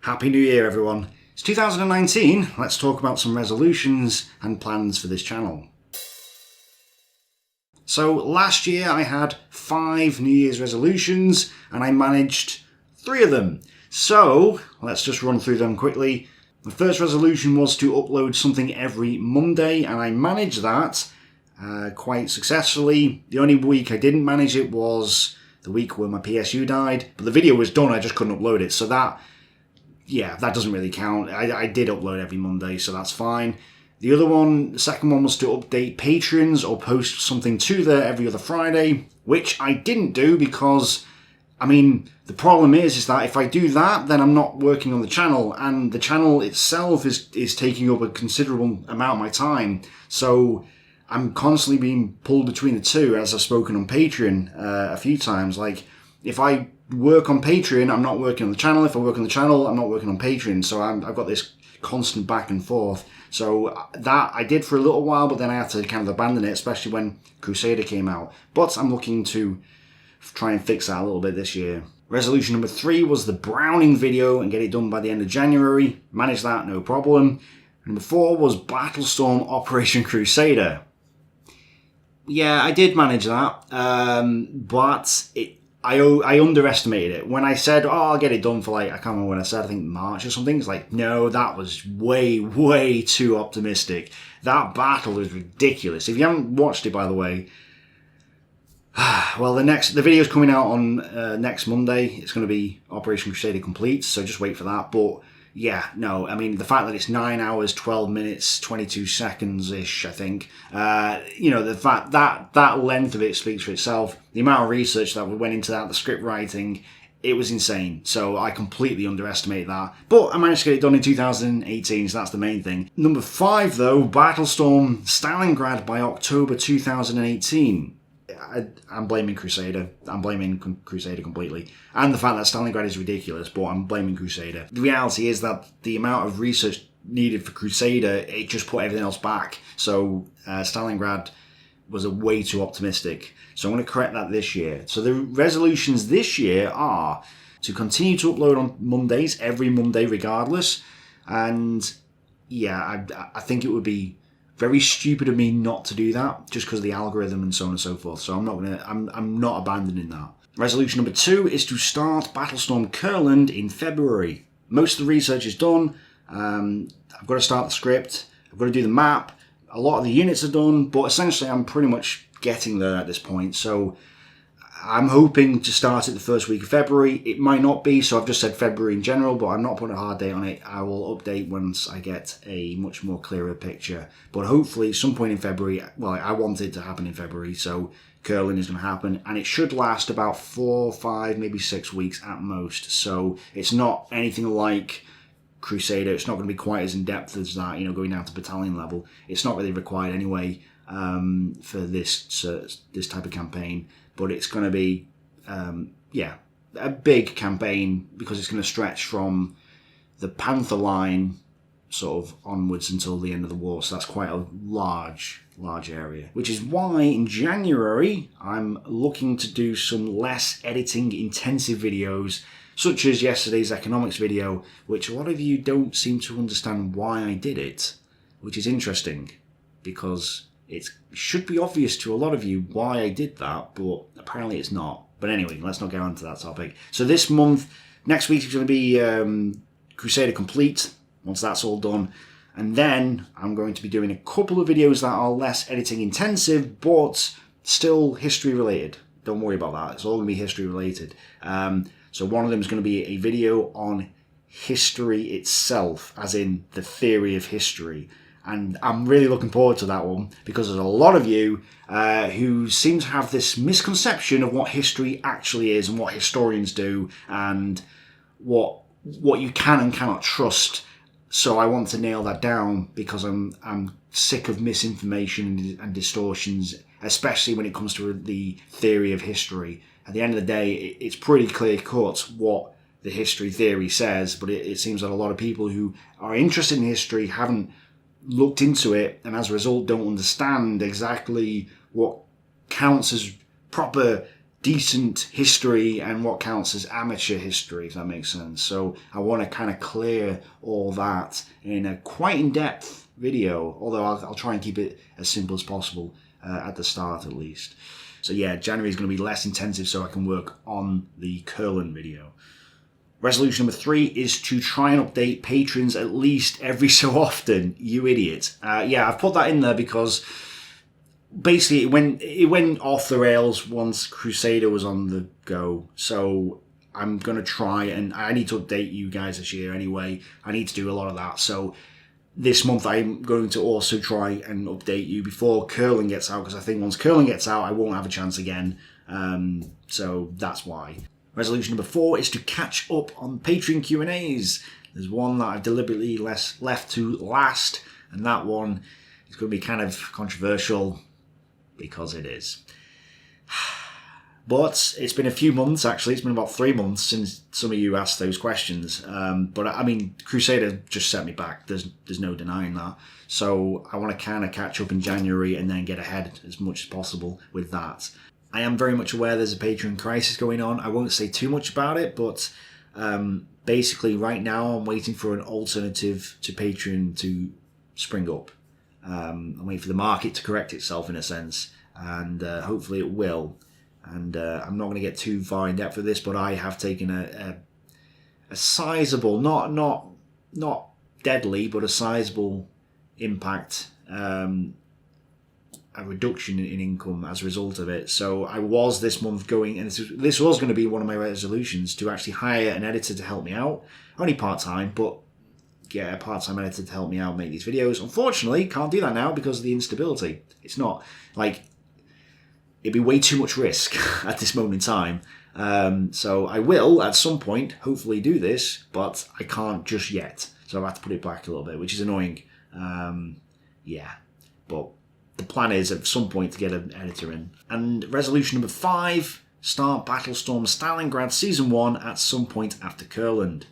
Happy New Year, everyone. It's 2019. Let's talk about some resolutions and plans for this channel. So last year I had 5 New Year's resolutions and I managed 3 of them. So let's just run through them quickly. The first resolution was to upload something every Monday, and I managed that quite successfully. The only week I didn't manage it was the week where my PSU died, but the video was done, I just couldn't upload it. So that doesn't really count. I did upload every Monday, so that's fine. The other one, the second one, was to update patrons or post something to there every other Friday, which I didn't do because, the problem is that if I do that, then I'm not working on the channel, and the channel itself is taking up a considerable amount of my time. So I'm constantly being pulled between the two, as I've spoken on Patreon a few times. Like, if I work on Patreon, I'm not working on the channel. If I work on the channel, I'm not working on Patreon. So I've got this constant back and forth. So that I did for a little while, but then I had to kind of abandon it, especially when Crusader came out. But I'm looking to try and fix that a little bit this year. Resolution number 3 was the Browning video and get it done by the end of January. Managed that, no problem. Number 4 was Battlestorm Operation Crusader. Yeah, I did manage that, but I underestimated it. When I said, I'll get it done for I can't remember when I said, I think March or something. It's like, no, that was way too optimistic. That battle was ridiculous. If you haven't watched it, by the way, well, the video's coming out on next Monday. It's going to be Operation Crusader Complete, so just wait for that. But yeah, no, the fact that it's 9 hours, 12 minutes, 22 seconds-ish, I think, the fact that length of it speaks for itself. The amount of research that went into that, the script writing, it was insane. So I completely underestimated that. But I managed to get it done in 2018, so that's the main thing. Number 5, though, Battlestorm Stalingrad by October 2018. I'm blaming Crusader. I'm blaming Crusader completely. And the fact that Stalingrad is ridiculous, but I'm blaming Crusader. The reality is that the amount of research needed for Crusader, it just put everything else back. So Stalingrad was way too optimistic. So I'm going to correct that this year. So the resolutions this year are to continue to upload on Mondays, every Monday regardless. And yeah, I think it would be very stupid of me not to do that, just because of the algorithm and so on and so forth. So I'm not abandoning that. Resolution number 2 is to start Battlestorm Courland in February. Most of the research is done. I've got to start the script. I've got to do the map. A lot of the units are done, but essentially I'm pretty much getting there at this point. So I'm hoping to start it the first week of February. It might not be, so I've just said February in general, but I'm not putting a hard date on it. I will update once I get a much more clearer picture. But hopefully some point in February, well, I want it to happen in February, so Courland is going to happen. And it should last about 4, 5, maybe 6 weeks at most. So it's not anything like Crusader. It's not going to be quite as in-depth as that, going down to battalion level. It's not really required anyway for this type of campaign. But it's going to be, a big campaign because it's going to stretch from the Panther line sort of onwards until the end of the war. So that's quite a large area. Which is why in January, I'm looking to do some less editing intensive videos, such as yesterday's economics video, which a lot of you don't seem to understand why I did it, which is interesting because it should be obvious to a lot of you why I did that, but apparently it's not. But anyway, let's not get on to that topic. So this month, next week is going to be Crusader Complete, once that's all done. And then I'm going to be doing a couple of videos that are less editing intensive, but still history related. Don't worry about that. It's all going to be history related. So one of them is going to be a video on history itself, as in the theory of history. And I'm really looking forward to that one because there's a lot of you who seem to have this misconception of what history actually is and what historians do and what you can and cannot trust. So I want to nail that down because I'm sick of misinformation and distortions, especially when it comes to the theory of history. At the end of the day, it's pretty clear cut what the history theory says, but it seems that a lot of people who are interested in history haven't looked into it, and as a result don't understand exactly what counts as proper decent history and what counts as amateur history, if that makes sense. So I want to kind of clear all that in a quite in-depth video, although I'll try and keep it as simple as possible at the start at least. So yeah, January is going to be less intensive so I can work on the Courland video. Resolution number 3 is to try and update patrons at least every so often. You idiot. Yeah, I've put that in there because basically it went off the rails once Crusader was on the go. So I'm going to try, and I need to update you guys this year anyway. I need to do a lot of that. So this month I'm going to also try and update you before Courland gets out, because I think once Courland gets out I won't have a chance again. So that's why. Resolution number 4 is to catch up on Patreon Q&As. There's one that I've deliberately left to last, and that one is going to be kind of controversial because it is. But it's been a few months, actually. It's been about 3 months since some of you asked those questions. But I mean, Crusader just set me back. There's no denying that. So I want to kind of catch up in January and then get ahead as much as possible with that. I am very much aware there's a Patreon crisis going on. I won't say too much about it, but basically right now I'm waiting for an alternative to Patreon to spring up. I'm waiting for the market to correct itself in a sense, and hopefully it will. And I'm not going to get too far in depth with this, but I have taken a sizable, not deadly, but a sizable impact, a reduction in income as a result of it. So I was this month going, and this was going to be one of my resolutions, to actually hire an editor to help me out. Only part-time, but get a part-time editor to help me out make these videos. Unfortunately, can't do that now because of the instability. It's not, like, it'd be way too much risk at this moment in time. So I will, at some point, hopefully do this, but I can't just yet. So I have to put it back a little bit, which is annoying. Yeah, but the plan is at some point to get an editor in. And resolution number 5, start Battlestorm Stalingrad Season 1 at some point after Courland.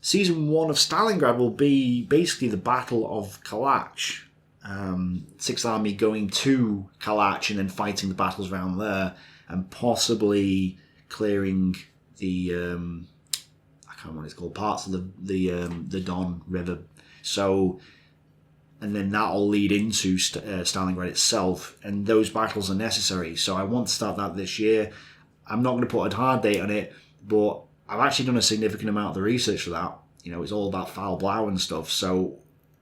Season 1 of Stalingrad will be basically the Battle of Kalach. 6th Army going to Kalach and then fighting the battles around there, and possibly clearing the I can't remember what it's called, parts of the Don River. So, and then that'll lead into Stalingrad itself, and those battles are necessary. So I want to start that this year. I'm not going to put a hard date on it, but I've actually done a significant amount of the research for that. You know, it's all about Foul Blau and stuff, so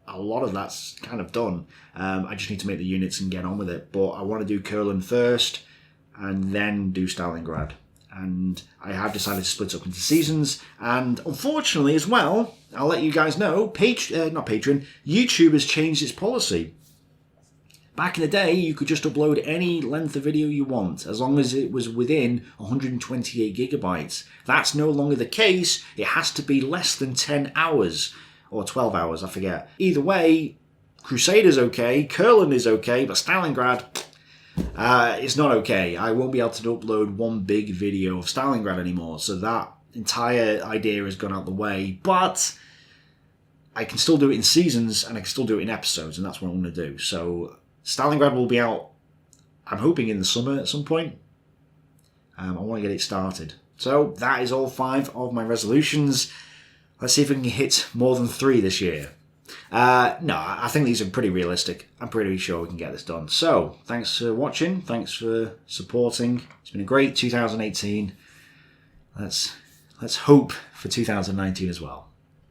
a lot of that's kind of done. I just need to make the units and get on with it. But I want to do Courland first and then do Stalingrad. And I have decided to split up into seasons. And unfortunately as well, I'll let you guys know, not Patreon, YouTube has changed its policy. Back in the day, you could just upload any length of video you want, as long as it was within 128 gigabytes. That's no longer the case. It has to be less than 10 hours. Or 12 hours, I forget. Either way, Crusader's okay, Courland is okay, but Stalingrad, it's not okay. I won't be able to upload one big video of Stalingrad anymore, so that entire idea has gone out the way. But I can still do it in seasons, and I can still do it in episodes, and that's what I'm going to do. So Stalingrad will be out, I'm hoping, in the summer at some point. I want to get it started. So that is all 5 of my resolutions. Let's see if we can hit more than 3 this year. No, I think these are pretty realistic. I'm pretty sure we can get this done. So, thanks for watching. Thanks for supporting. It's been a great 2018. Let's hope for 2019 as well.